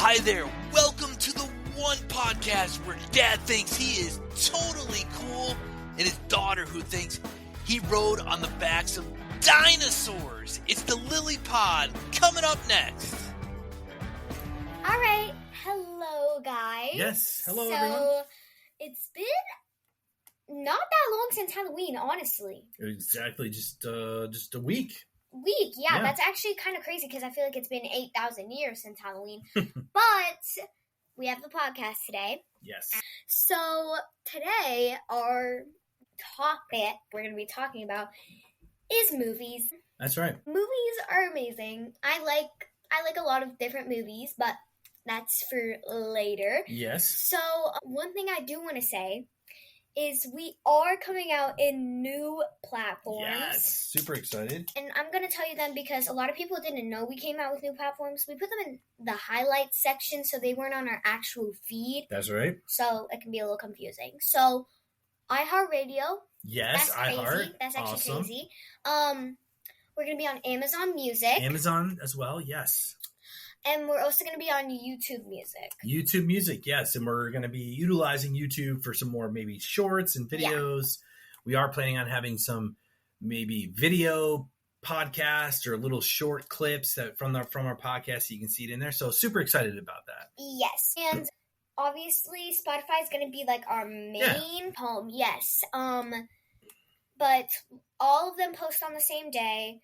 Hi there, welcome to the one podcast where dad thinks he is totally cool and his daughter who thinks he rode on the backs of dinosaurs. It's the Lily Pod coming up next. All right, hello guys. Yes, hello so, everyone. It's been not that long since Halloween, honestly. Exactly, just a week. Yeah, Yeah. that's actually kind of crazy because I feel like it's been 8,000 years since Halloween. But we have the podcast today. Yes. So today our topic we're going to be talking about is movies. That's right. Movies are amazing. I like a lot of different movies, but that's for later. Yes. So one thing I do want to say is we are coming out in new platforms. Yes. Super excited. And I'm going to tell you them because a lot of people didn't know we came out with new platforms. We put them in the highlights section so they weren't on our actual feed. That's right. So it can be a little confusing. So iHeartRadio. Yes, That's crazy. iHeart. That's actually Awesome. crazy. We're going to be on Amazon Music. Amazon as well, yes. And we're also going to be on YouTube Music. YouTube Music, yes. And we're going to be utilizing YouTube for some more maybe shorts and videos. We are planning on having some maybe video podcasts or little short clips that from our podcast. You can see it in there. So super excited about that. Yes. And obviously Spotify is going to be like our main home. Yes. But all of them post on the same day.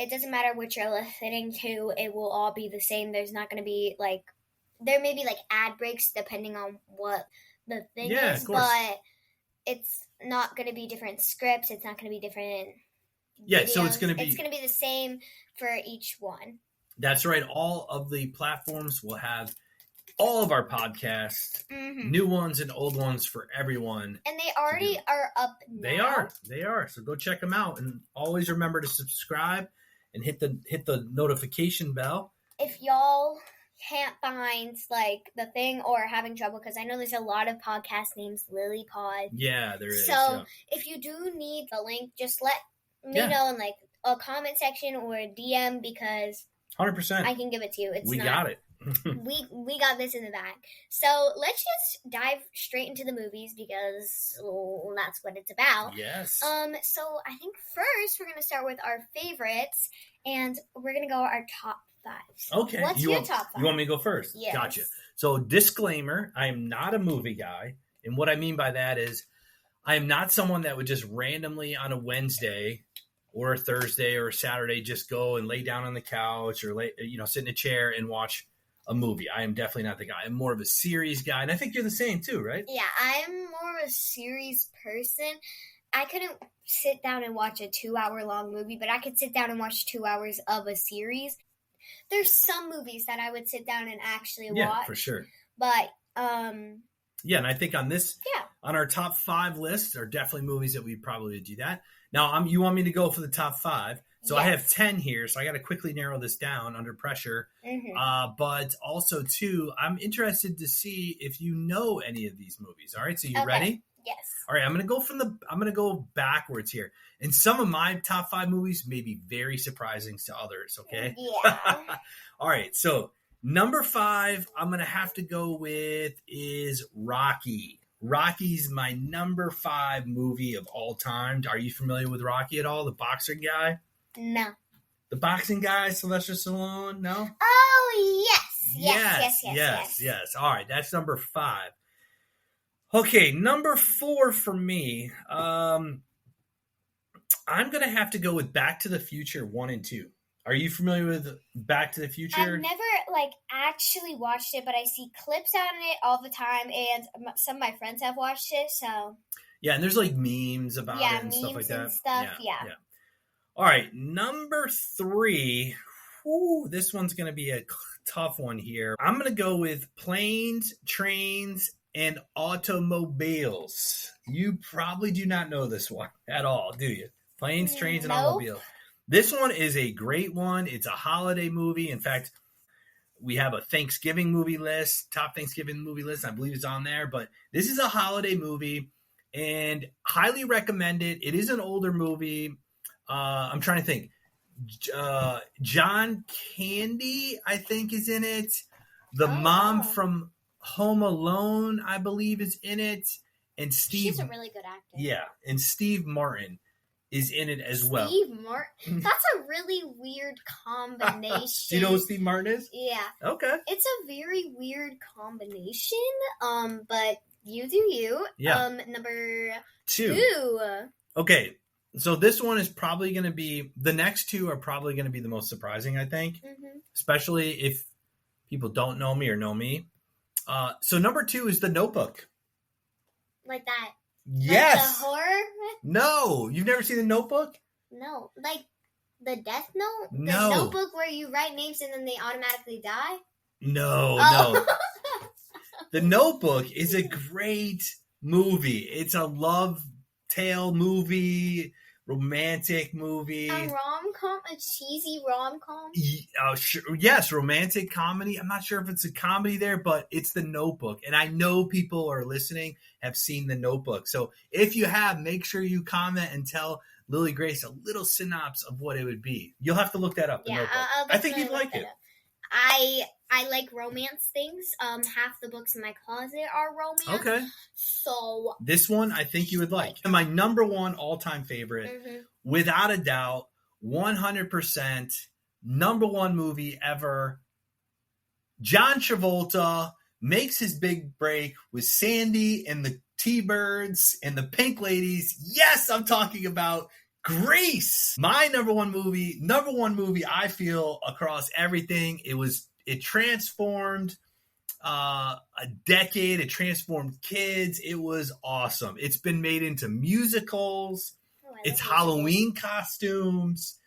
It doesn't matter which you're listening to. It will all be the same. There's not going to be like, there may be like ad breaks depending on what the thing is, Of course. but it's not going to be different scripts. It's not going to be different videos. So it's going to be the same for each one. That's right. All of the platforms will have all of our podcasts, new ones and old ones for everyone. And they already are up now. They are. So go check them out. And always remember to subscribe and hit the notification bell. If y'all can't find like the thing or are having trouble, because I know there's a lot of podcast names, Lily Pod. Yeah, there is. So if you do need the link, just let me know in like a comment section or a DM because 100%. I can give it to you. We got it. we got this in the bag. So let's just dive straight into the movies because that's what it's about. Yes. So I think first we're gonna start with our favorites, and we're gonna go our top fives. Okay. What's your top five? You want me to go first? Yes. Gotcha. So disclaimer, I am not a movie guy. And what I mean by that is I am not someone that would just randomly on a Wednesday or a Thursday or a Saturday just go and lay down on the couch or sit in a chair and watch a movie. I am definitely not the guy. I'm more of a series guy. And I think you're the same too, right? Yeah, I'm more of a series person. I couldn't sit down and watch a 2-hour long movie, but I could sit down and watch 2 hours of a series. There's some movies that I would sit down and actually watch. Yeah, for sure. But, yeah, and I think on our top 5 list are definitely movies that we probably would do that. Now, you want me to go for the top 5. So yes. I have 10 here, so I got to quickly narrow this down under pressure. But also, too, I'm interested to see if you know any of these movies. All right, so you ready? Yes. All right, I'm gonna go backwards here. And some of my top 5 movies may be very surprising to others. Okay. Yeah. All right, so number 5, I'm gonna have to go with is Rocky. Rocky's my number 5 movie of all time. Are you familiar with Rocky at all? The boxing guy? No. The boxing guy, Sylvester Stallone? No? Oh, yes. Yes. All right, that's number 5. Okay, number 4 for me. I'm going to have to go with Back to the Future 1 and 2. Are you familiar with Back to the Future? I've never actually watched it, but I see clips on it all the time, and some of my friends have watched it, so. Yeah, and there's memes about it and stuff like that. And stuff, yeah. All right, number 3. Whew, this one's going to be a tough one here. I'm going to go with Planes, Trains, and Automobiles. You probably do not know this one at all, do you? Planes, Trains, and Automobiles. This one is a great one. It's a holiday movie. In fact, we have a Thanksgiving movie list, top Thanksgiving movie list. I believe it's on there. But this is a holiday movie and highly recommend it. It is an older movie. I'm trying to think. John Candy, I think, is in it. The mom wow. from Home Alone, I believe, is in it. And Steve. She's a really good actor. Yeah, and Steve Martin is in it as well. Steve Martin. That's a really weird combination. Do you know who Steve Martin is? Yeah. Okay. It's a very weird combination. But you do you. Yeah. Number 2. Okay, so this one is probably going to be, the next 2 are probably going to be the most surprising, I think, especially if people don't know me or know me. So number 2 is The Notebook. Like that. Yes. Like the horror? No, you've never seen The Notebook? No. Like the Death Note? The No. Notebook where you write names and then they automatically die? No. The Notebook is a great movie. It's a love tale movie, romantic movie. A rom-com? A cheesy rom-com? Sure. Yes, romantic comedy. I'm not sure if it's a comedy there, but it's The Notebook. And I know people are listening have seen The Notebook. So if you have, make sure you comment and tell Lily Grace a little synopsis of what it would be. You'll have to look that up. The Notebook. I think you'd like it. I like romance things. Half the books in my closet are romance. Okay. So this one I think you would like. And my number 1 all-time favorite, without a doubt, 100%, number 1 movie ever. John Travolta makes his big break with Sandy and the T-Birds and the Pink Ladies. Yes, I'm talking about Grease. My number one movie I feel across everything. It transformed a decade. It transformed kids. It was awesome. It's been made into musicals. It's Halloween costumes.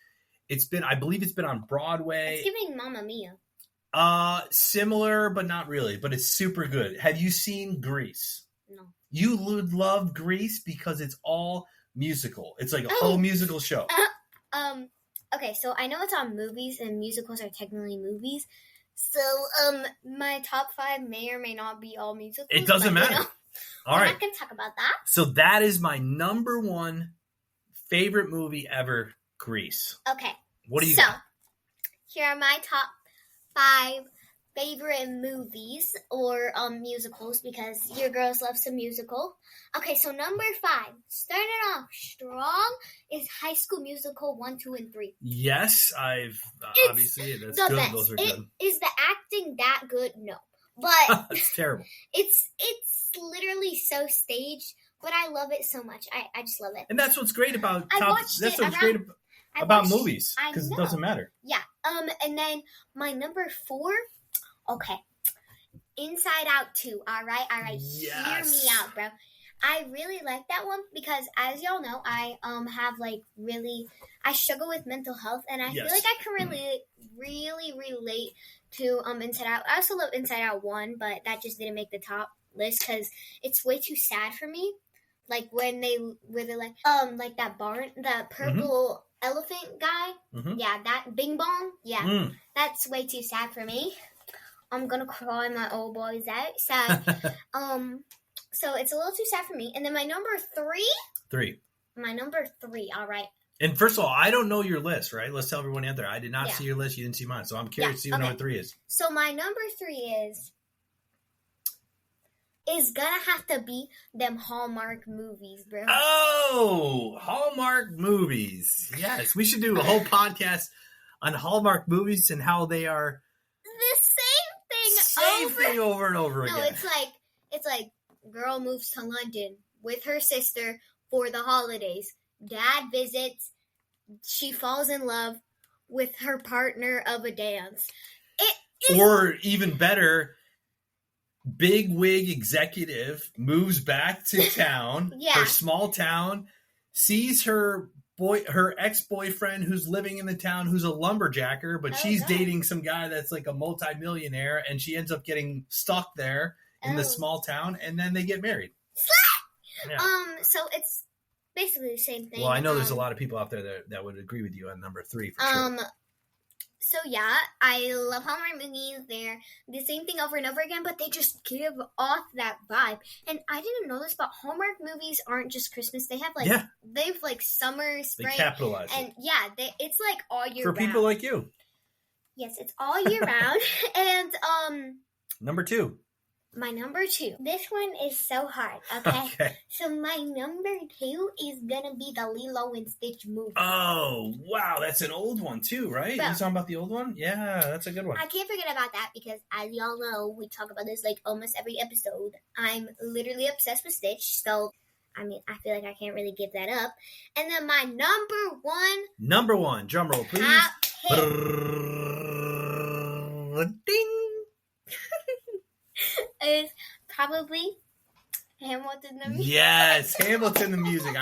I believe it's been on Broadway. It's giving Mamma Mia. Similar, but not really. But it's super good. Have you seen Grease? No. You would love Grease because it's all musical. It's like a whole musical show. Okay, so I know it's on movies, and musicals are technically movies. So, my top 5 may or may not be all musicals. It doesn't matter. All right. We're not going to talk about that. So that is my number 1 favorite movie ever, Grease. Okay. What do you got? Here are my top 5 favorite movies or musicals, because your girls love some musical. Okay, so number 5, starting off strong, is High School Musical 1, 2, and 3. Yes, obviously that's the good. best. Those are good. Is the acting that good? No, but it's terrible. It's literally so staged, but I love it so much. I just love it. And that's what's great about great about movies, because it doesn't matter. Yeah. And then my number 4. Okay. Inside Out 2. All right. Yes. Hear me out, bro. I really like that one because, as y'all know, I I struggle with mental health, and I feel like I can really relate to Inside Out. I also love Inside Out 1, but that just didn't make the top list because it's way too sad for me. Like when they're like that barn, that purple elephant guy. Yeah, that Bing Bong. Yeah, that's way too sad for me. I'm gonna cry my old boys out. Sad. So it's a little too sad for me. And then my number 3. My number 3. All right. And first of all, I don't know your list, right? Let's tell everyone out there. I did not see your list. You didn't see mine. So I'm curious to see what number 3 is. So my number 3 is gonna have to be them Hallmark movies, bro. Oh, Hallmark movies. Yes, we should do a whole podcast on Hallmark movies and how they are the same thing over and over again. No, it's like girl moves to London with her sister for the holidays. Dad visits. She falls in love with her partner of a dance. Or even better, big wig executive moves back to town, her small town, sees her ex-boyfriend who's living in the town who's a lumberjacker, but she's dating some guy that's like a multimillionaire, and she ends up getting stuck there in the small town, and then they get married. Yeah. So it's basically the same thing. Well, I know there's a lot of people out there that would agree with you on number 3 for sure. So yeah, I love Hallmark movies. They're the same thing over and over again, but they just give off that vibe. And I didn't know this, but Hallmark movies aren't just Christmas. They have they've like summer, spring. They capitalize and it. It's like all year for round. people like you. Yes, it's all year round. And Number 2. My number 2. This one is so hard, okay? Okay. So my number 2 is gonna be the Lilo and Stitch movie. Oh, wow. That's an old one, too, right? Well, You talking about the old one? Yeah, that's a good one. I can't forget about that because, as y'all know, we talk about this like almost every episode. I'm literally obsessed with Stitch, so I mean, I feel like I can't really give that up. And then my Number one, drum roll, please. top hit Ding. is probably Hamilton the Music. Yes, Hamilton the music.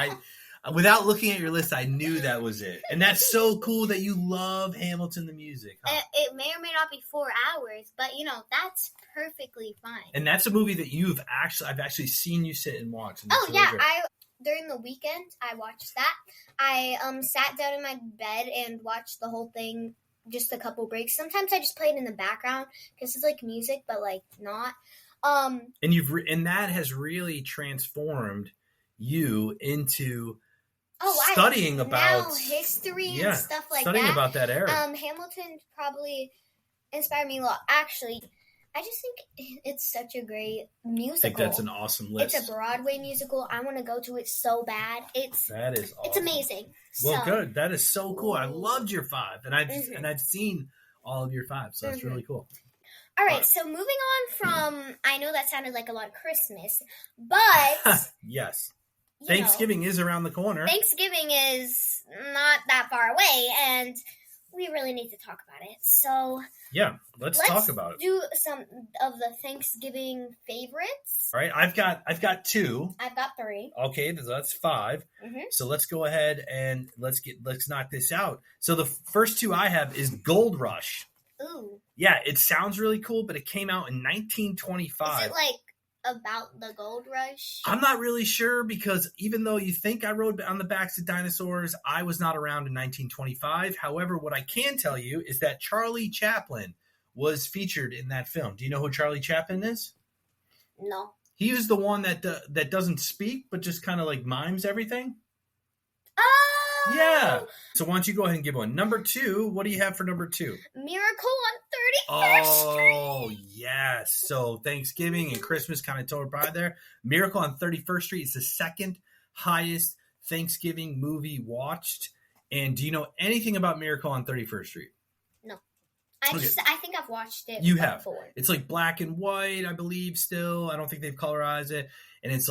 Without looking at your list, I knew that was it. And that's so cool that you love Hamilton the music. Huh? It may or may not be 4 hours, but that's perfectly fine. And that's a movie that I've actually seen you sit and watch. And Oh it's yeah, really great. during the weekend I watched that. I sat down in my bed and watched the whole thing. Just a couple breaks. Sometimes I just play it in the background because it's like music, but like not. And and that has really transformed you into studying about history and stuff like studying that. about that era. Hamilton probably inspired me a lot. Actually, I just think it's such a great musical. I think that's an awesome list. It's a Broadway musical. I want to go to it so bad. That is awesome. It's amazing. Well, good. That is so cool. I loved your 5, and I've seen all of your 5, so that's really cool. All right, so moving on from, I know that sounded like a lot of Christmas, but yes, Thanksgiving is around the corner. Thanksgiving is not that far away, and we really need to talk about it. So yeah, let's talk about it. Do some of the Thanksgiving favorites. All right, I've got 2. I've got 3. Okay, so that's 5. Mm-hmm. So let's go ahead and let's knock this out. So the first 2 I have is Gold Rush. Ooh. Yeah, it sounds really cool, but it came out in 1925. Is it like about the gold rush? I'm not really sure because even though you think I rode on the backs of dinosaurs, I was not around in 1925. However, what I can tell you is that Charlie Chaplin was featured in that film. Do you know who Charlie Chaplin is? No. He was the one that doesn't speak, but just kind of like mimes everything. Oh! Yeah. So why don't you go ahead and give one. Number 2, what do you have for number 2? Miracle on 31st Street. Oh, yes. So Thanksgiving and Christmas kind of towed by there. Miracle on 31st Street is the second highest Thanksgiving movie watched. And do you know anything about Miracle on 31st Street? No. I think I've watched it before. It's like black and white, I believe, still. I don't think they've colorized it. And it's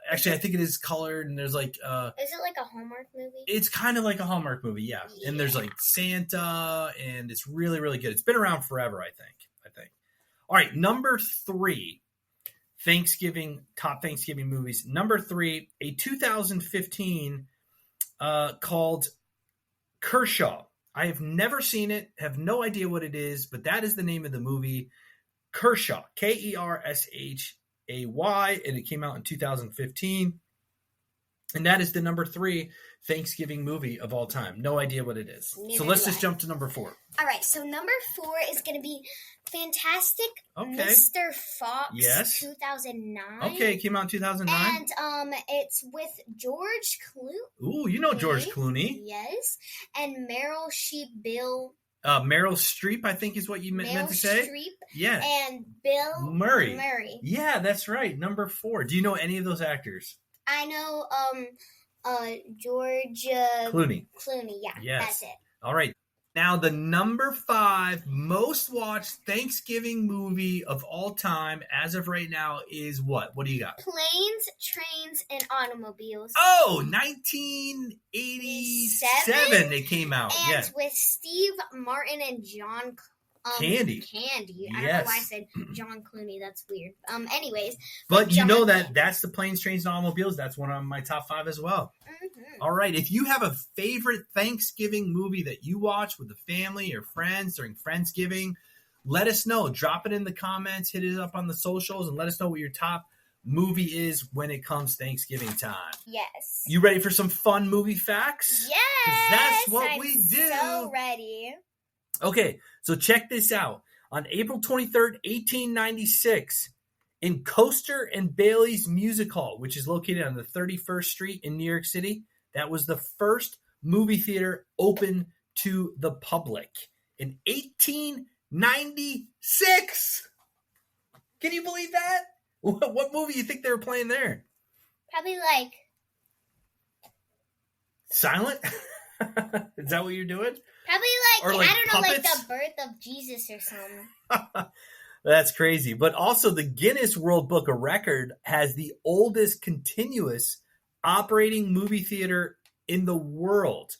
actually I think it is colored, and there's is it like a Hallmark movie? It's kind of like a Hallmark movie, yeah. And there's like Santa, and it's really, really good. It's been around forever, I think. All right, number 3, top Thanksgiving movies. Number 3, a 2015 called Kershaw. I have never seen it, have no idea what it is, but that is the name of the movie. Kershaw, Kershay, and it came out in 2015. And that is the number 3 Thanksgiving movie of all time. No idea what it is. So let's just jump to number 4. All right, so number 4 is going to be Fantastic Mr. Fox, yes. 2009. Okay, it came out in 2009. And it's with George Clooney. Ooh, you know George Clooney. Yes. And Meryl Streep, I think is what you meant to say. Streep. Yeah. And Bill Murray. Yeah, that's right. Number 4. Do you know any of those actors? I know George Clooney. Yeah, yes. That's it. All right. Now, the number 5 most watched Thanksgiving movie of all time, as of right now, is what? What do you got? Planes, Trains, and Automobiles. Oh, 1987 it came out. And yes. with Steve Martin and John Candy. I don't know why I said John Clooney. That's weird. Anyways. But you know that's the Planes, Trains, and Automobiles. That's one of my top 5 as well. Mm-hmm. All right. If you have a favorite Thanksgiving movie that you watch with the family or friends during Friendsgiving, let us know. Drop it in the comments. Hit it up on the socials and let us know what your top movie is when it comes Thanksgiving time. Yes. You ready for some fun movie facts? Yes. 'Cause that's what we do. So ready. Okay, so check this out. On April 23rd, 1896, in Coaster and Bailey's Music Hall, which is located on the 31st Street in New York City, that was the first movie theater open to the public. In 1896. 1996. Can you believe that? What movie do you think they were playing there? Probably like Silent? Is that what you're doing? Probably Or like I don't know, like puppets? the birth of Jesus or something. That's crazy. But also the Guinness World Book of Record has the oldest continuous operating movie theater in the world.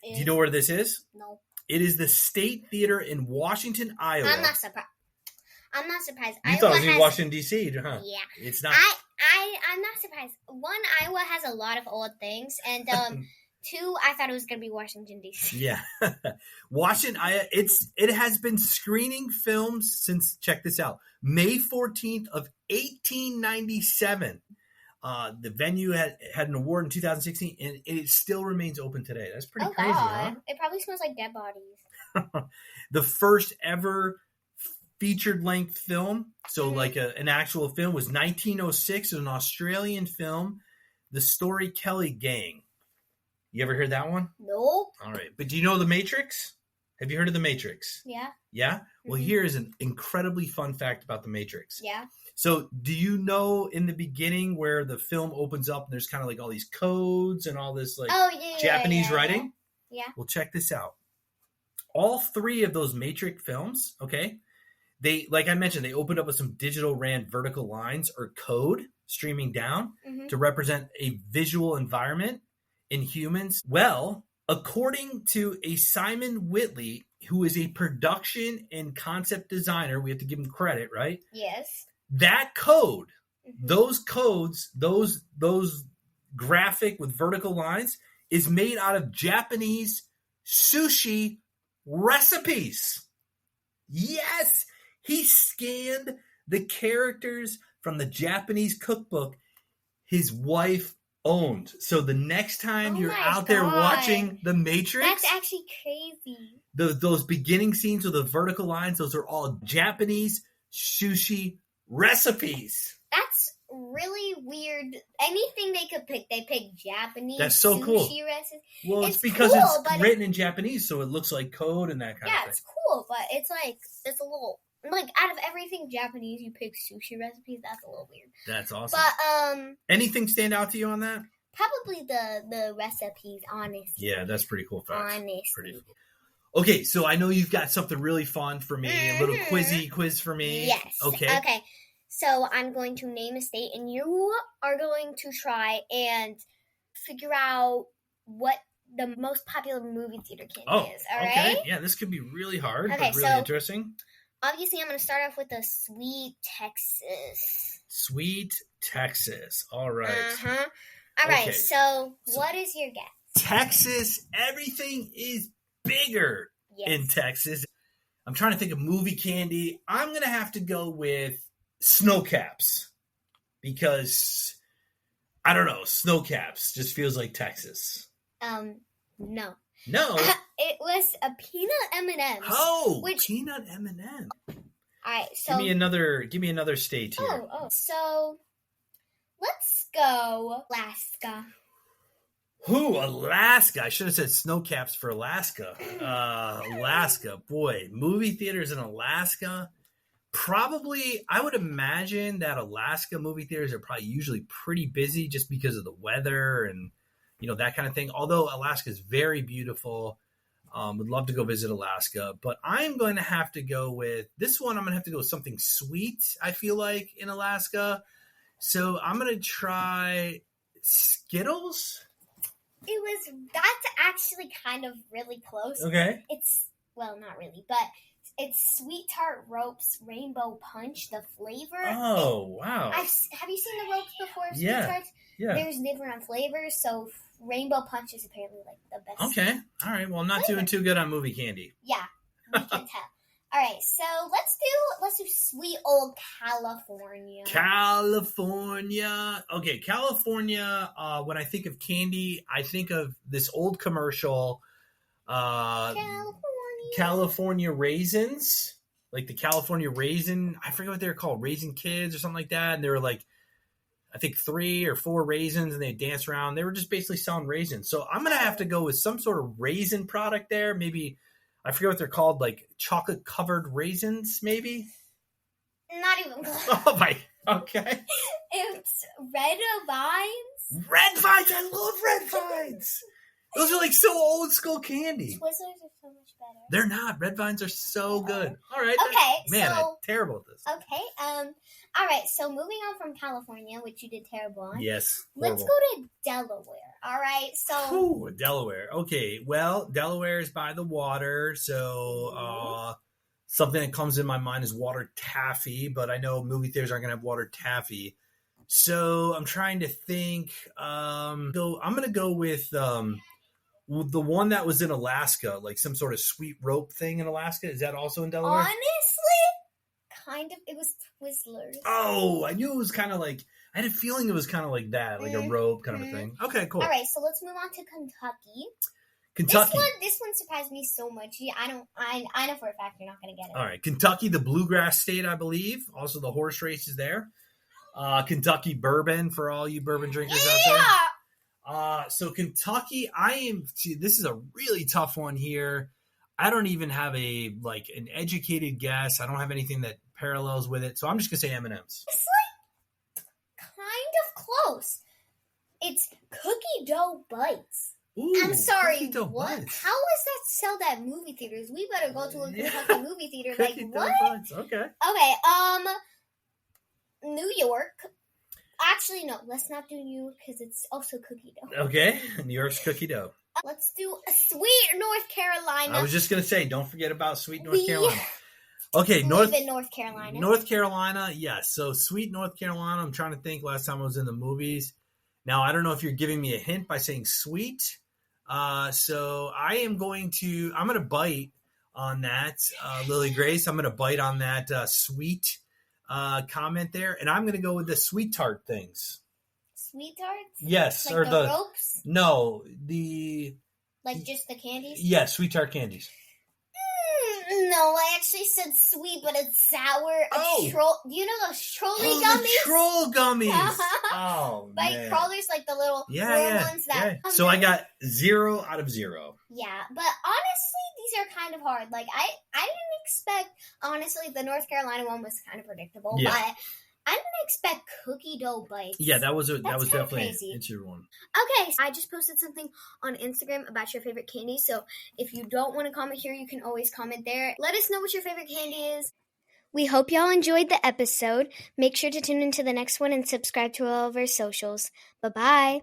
Do you know where this is? No. It is the State Theater in Washington, Iowa. I'm not surprised. You thought it was in Washington, D.C., huh? Yeah. It's not. I'm not surprised. One, Iowa has a lot of old things, and two, I thought it was going to be Washington, D.C. Yeah. Washington, it has been screening films since, check this out, May 14th of 1897. The venue had an award in 2016, and it still remains open today. That's pretty crazy, huh? It probably smells like dead bodies. The first ever featured-length film, so like an actual film, was 1906. It was an Australian film, The Story Kelly Gang. You ever heard that one? Nope. All right. But do you know The Matrix? Have you heard of The Matrix? Yeah. Yeah? Well, Mhm. here is an incredibly fun fact about The Matrix. Yeah. So do you know in the beginning where the film opens up and there's kind of like all these codes and all this like Japanese writing? Yeah. Well, check this out. All three of those Matrix films, okay, they, like I mentioned, they opened up with some digital ran vertical lines or code streaming down Mhm. to represent a visual environment in humans. Well, according to a Simon Whitley, who is a production and concept designer, we have to give him credit, right? Yes. That code, Mhm. those codes, those graphic with vertical lines is made out of Japanese sushi recipes. Yes, he scanned the characters from the Japanese cookbook his wife owned. So the next time Oh you're my out there God. watching The Matrix, That's actually crazy. those beginning scenes with the vertical lines, those are all Japanese sushi recipes. That's really weird. Anything they could pick, they pick Japanese. That's so sushi cool. Recipes. Well, it's It's because cool, but it's written in Japanese, so it looks like code and that kind Yeah, of it's thing. cool, but it's a little out of everything Japanese, you pick sushi recipes. That's a little weird. That's awesome. But Anything stand out to you on that? probably the recipes. Honestly. Yeah, that's pretty cool fact. Honestly. Pretty. Okay, so I know you've got something really fun for me, a little quiz for me. Yes. Okay. Okay. So I'm going to name a state, and you are going to try and figure out what the most popular movie theater candy is. All okay. right. Yeah, this could be really hard, Okay, but really so- interesting. Obviously, I'm going to start off with the Sweet Texas. Sweet Texas. All right. Uh-huh. All right. Okay. So, So- what is your guess? Texas, everything is bigger in Texas. I'm trying to think of movie candy. I'm going to have to go with snow caps because I don't know, snow caps just feels like Texas. No. No. It was a peanut M&M's. Oh, Which- peanut M&M. All right. So Give me another state here. So let's go Alaska. Who? Alaska. I should have said snow caps for Alaska. Alaska. Boy, movie theaters in Alaska. Probably, I would imagine that Alaska movie theaters are probably usually pretty busy just because of the weather and, you know, that kind of thing. Although Alaska is very beautiful. Would love to go visit Alaska. But I'm going to have to go with this one. I'm going to have to go with something sweet, I feel like, in Alaska. So I'm going to try Skittles. That's actually kind of really close. Okay. It's, well, not really, but it's Sweet Tart Ropes Rainbow Punch, the flavor. Oh, wow. Have you seen the ropes before? Sweet Yeah. Tarts? Yeah. There's different flavors, so Rainbow Punch is apparently like the best. Okay. All right. Well, I'm not doing too good on movie candy. Yeah, we can tell. All right, so let's do sweet old California. California. Okay, California. When I think of candy, I think of this old commercial. California raisins, like the California raisin. I forget what they're called, Raisin Kids or something like that. And they were like, I think 3 or 4 raisins, and they dance around. They were just basically selling raisins. So I'm gonna have to go with some sort of raisin product there. Maybe I forget what they're called, like chocolate covered raisins, maybe. Not even close. Oh my, okay. It's Red Vines. Red Vines, I love Red Vines. Those are like so old school candy. Twizzlers are so much better. They're not. Red Vines are so good. All right. Okay, Man, so I'm terrible at this. okay. All right. So moving on from California, which you did terrible on. Yes. Let's horrible. go to Delaware. All right. So Ooh, Delaware. Okay. Well, Delaware is by the water, so something that comes in my mind is water taffy, but I know movie theaters aren't gonna have water taffy. So I'm trying to think. I'm gonna go with the one that was in Alaska, like some sort of sweet rope thing in Alaska. Is that also in Delaware? honestly, kind of. It was Twizzlers. Oh, I knew it was kind of like. I had a feeling it was kind of like that, like a rope kind of a thing. Okay, cool. All right. So let's move on to Kentucky. Kentucky. This one surprised me so much. Yeah, I know for a fact you're not gonna get it. All right, Kentucky, the bluegrass state, I believe. Also, the horse races there. Kentucky bourbon for all you bourbon drinkers out there. So Kentucky, this is a really tough one here. I don't even have an educated guess. I don't have anything that parallels with it. So I'm just going to say M&M's. It's like kind of close. It's cookie dough bites. Ooh, I'm sorry, cookie dough what? bites. How is that sold at movie theaters? We better go to a Kentucky movie theater. Like, Cookie dough what? bites. Okay. Okay, New York. Actually, no, let's not do New York because it's also cookie dough. Okay, New York's cookie dough. Let's do a sweet North Carolina. I was just going to say, don't forget about sweet North We Carolina. Okay, live in North Carolina. North Carolina, yes. So sweet North Carolina. I'm trying to think last time I was in the movies. Now, I don't know if you're giving me a hint by saying sweet. So I'm going to bite on that, Lily Grace. I'm going to bite on that sweet comment there. And I'm going to go with the sweet tart things. Sweet tarts? Yes. Like or the ropes? No, Like just the candies? yeah, sweet tart candies. No, I actually said sweet, but it's sour. Do you know those trolley gummies? The troll gummies. Oh, Like man. crawlers, like the little ones that. Yeah. So I got 0 out of 0. Yeah, but honestly, these are kind of hard. Like I didn't expect. Honestly, the North Carolina one was kind of predictable, Yeah. but I didn't expect cookie dough bites. Yeah, that was kinda definitely crazy. an interesting one. Okay, so I just posted something on Instagram about your favorite candy. So if you don't want to comment here, you can always comment there. Let us know what your favorite candy is. We hope y'all enjoyed the episode. Make sure to tune into the next one and subscribe to all of our socials. Bye-bye.